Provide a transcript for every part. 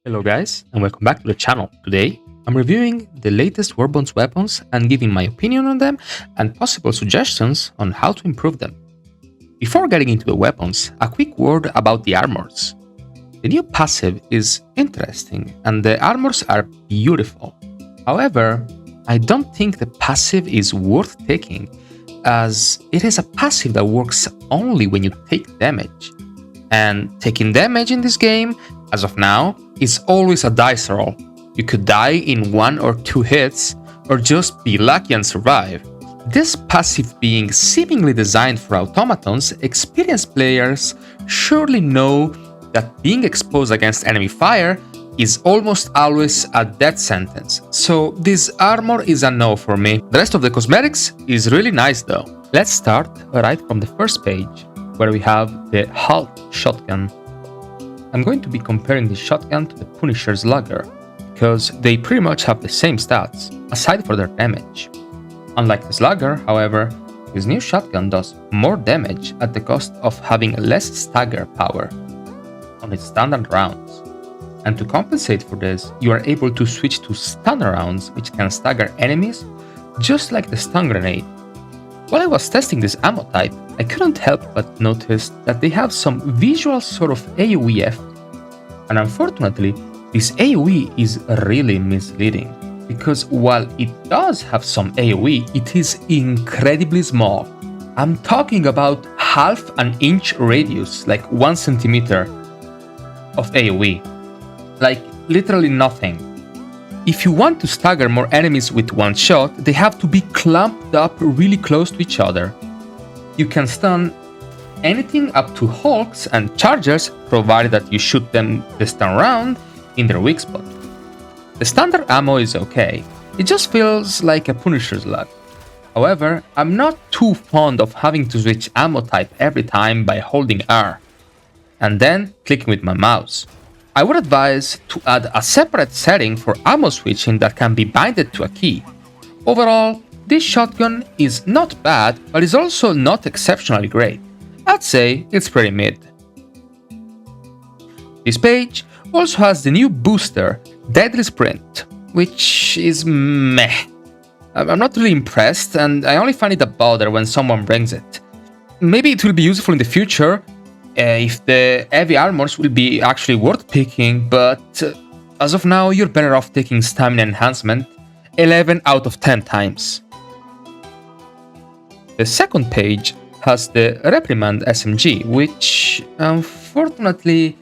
Hello guys, and welcome back to the channel. Today, I'm reviewing the latest warbond weapons and giving my opinion on them and possible suggestions on how to improve them. Before getting into the weapons, a quick word about the armors. The new passive is interesting and the armors are beautiful. However, I don't think the passive is worth taking, as it is a passive that works only when you take damage. And taking damage in this game, as of now, is always a dice roll. You could die in 1 or 2 hits, or just be lucky and survive. This passive being seemingly designed for automatons, experienced players surely know that being exposed against enemy fire is almost always a death sentence, so this armor is a no for me. The rest of the cosmetics is really nice though. Let's start right from the first page, where we have the Halt shotgun. I'm going to be comparing this shotgun to the Punisher Slugger, because they pretty much have the same stats, aside for their damage. Unlike the Slugger, however, this new shotgun does more damage at the cost of having less stagger power on its standard rounds. And to compensate for this, you are able to switch to stun rounds, which can stagger enemies, just like the stun grenade. While I was testing this ammo type, I couldn't help but notice that they have some visual sort of AoE effect. And unfortunately, this AoE is really misleading, because while it does have some AoE, it is incredibly small. I'm talking about half an inch radius, like 1 centimeter of AoE. Like literally nothing. If you want to stagger more enemies with one shot, they have to be clumped up really close to each other. You can stun anything up to Hulks and Chargers, provided that you shoot them the stun round in their weak spot. The standard ammo is okay, it just feels like a Punisher slug. However, I'm not too fond of having to switch ammo type every time by holding R, and then clicking with my mouse. I would advise to add a separate setting for ammo switching that can be binded to a key. Overall, this shotgun is not bad, but is also not exceptionally great. I'd say it's pretty mid. This page also has the new booster, Deadly Sprint, which is meh. I'm not really impressed, and I only find it a bother when someone brings it. Maybe it will be useful in the future, if the heavy armors will be actually worth picking, but as of now, you're better off taking Stamina Enhancement 11 out of 10 times. The second page has the Reprimand SMG, which unfortunately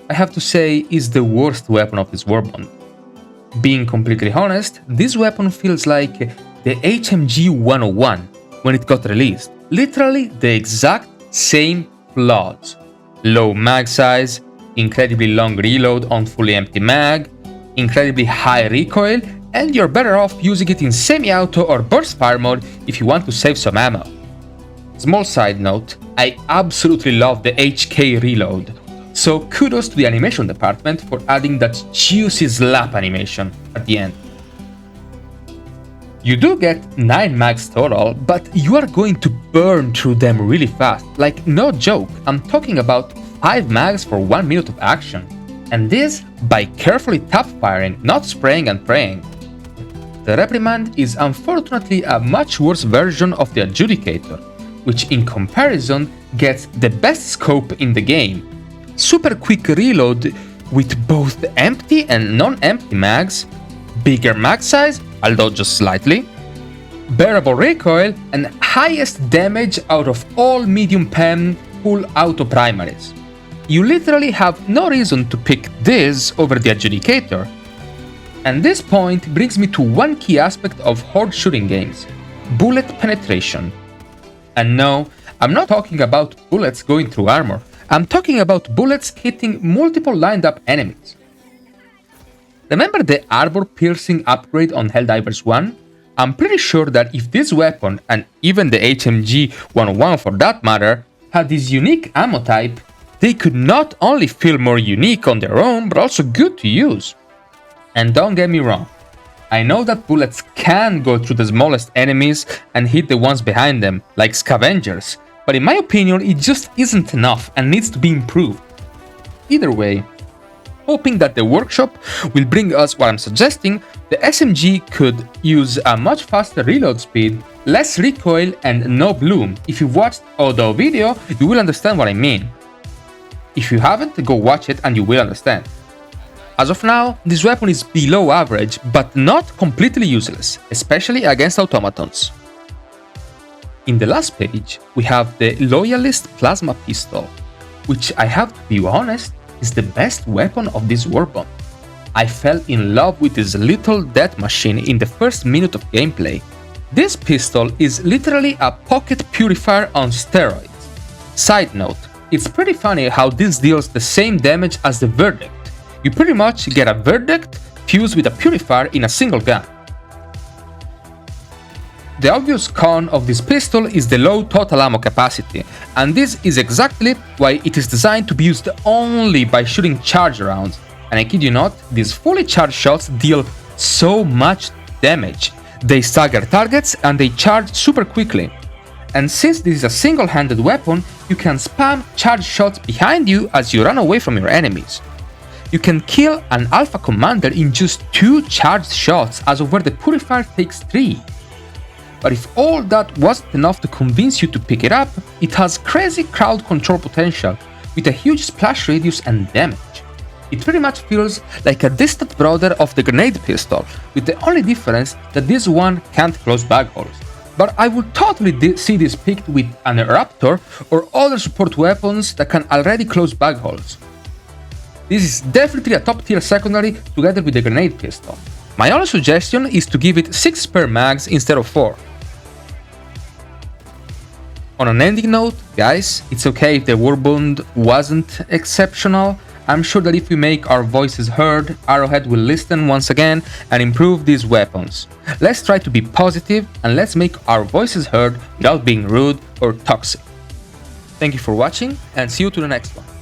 I have to say is the worst weapon of this warbond. Being completely honest, this weapon feels like the HMG 101 when it got released. Literally the exact same flaws. Low mag size, incredibly long reload on fully empty mag, incredibly high recoil, and you're better off using it in semi-auto or burst fire mode if you want to save some ammo. Small side note, I absolutely love the HK reload, so kudos to the animation department for adding that juicy slap animation at the end. You do get 9 mags total, but you are going to burn through them really fast, like no joke, I'm talking about 5 mags for 1 minute of action. And this by carefully tap firing, not spraying and praying. The Reprimand is unfortunately a much worse version of the Adjudicator, which in comparison gets the best scope in the game. Super quick reload with both empty and non-empty mags, bigger mag size, although just slightly, bearable recoil, and highest damage out of all medium pen full auto primaries. You literally have no reason to pick this over the Adjudicator. And this point brings me to one key aspect of horde shooting games: bullet penetration. And no, I'm not talking about bullets going through armor, I'm talking about bullets hitting multiple lined up enemies. Remember the armor piercing upgrade on Helldivers 1? I'm pretty sure that if this weapon, and even the HMG 101 for that matter, had this unique ammo type, they could not only feel more unique on their own, but also good to use. And don't get me wrong, I know that bullets can go through the smallest enemies and hit the ones behind them, like scavengers, but in my opinion it just isn't enough and needs to be improved. Either way, hoping that the workshop will bring us what I'm suggesting. The SMG could use a much faster reload speed, less recoil, and no bloom. If you've watched the video, you will understand what I mean. If you haven't, go watch it and you will understand. As of now, this weapon is below average, but not completely useless, especially against automatons. In the last page, we have the Loyalist Plasma Pistol, which I have to be honest, is the best weapon of this warbond. I fell in love with this little death machine in the first minute of gameplay. This pistol is literally a pocket purifier on steroids. Side note, it's pretty funny how this deals the same damage as the Verdict. You pretty much get a Verdict fused with a purifier in a single gun. The obvious con of this pistol is the low total ammo capacity, and this is exactly why it is designed to be used only by shooting charge rounds. And I kid you not, these fully charged shots deal so much damage. They stagger targets and they charge super quickly. And since this is a single-handed weapon, you can spam charge shots behind you as you run away from your enemies. You can kill an alpha commander in just 2 charged shots, as of where the purifier takes 3. But if all that wasn't enough to convince you to pick it up, it has crazy crowd control potential, with a huge splash radius and damage. It pretty much feels like a distant brother of the grenade pistol, with the only difference that this one can't close bag holes. But I would totally see this picked with an Raptor or other support weapons that can already close bag holes. This is definitely a top tier secondary together with the grenade pistol. My only suggestion is to give it 6 spare mags instead of 4. On an ending note, guys, it's okay if the warbond wasn't exceptional. I'm sure that if we make our voices heard, Arrowhead will listen once again and improve these weapons. Let's try to be positive and let's make our voices heard without being rude or toxic. Thank you for watching and see you to the next one.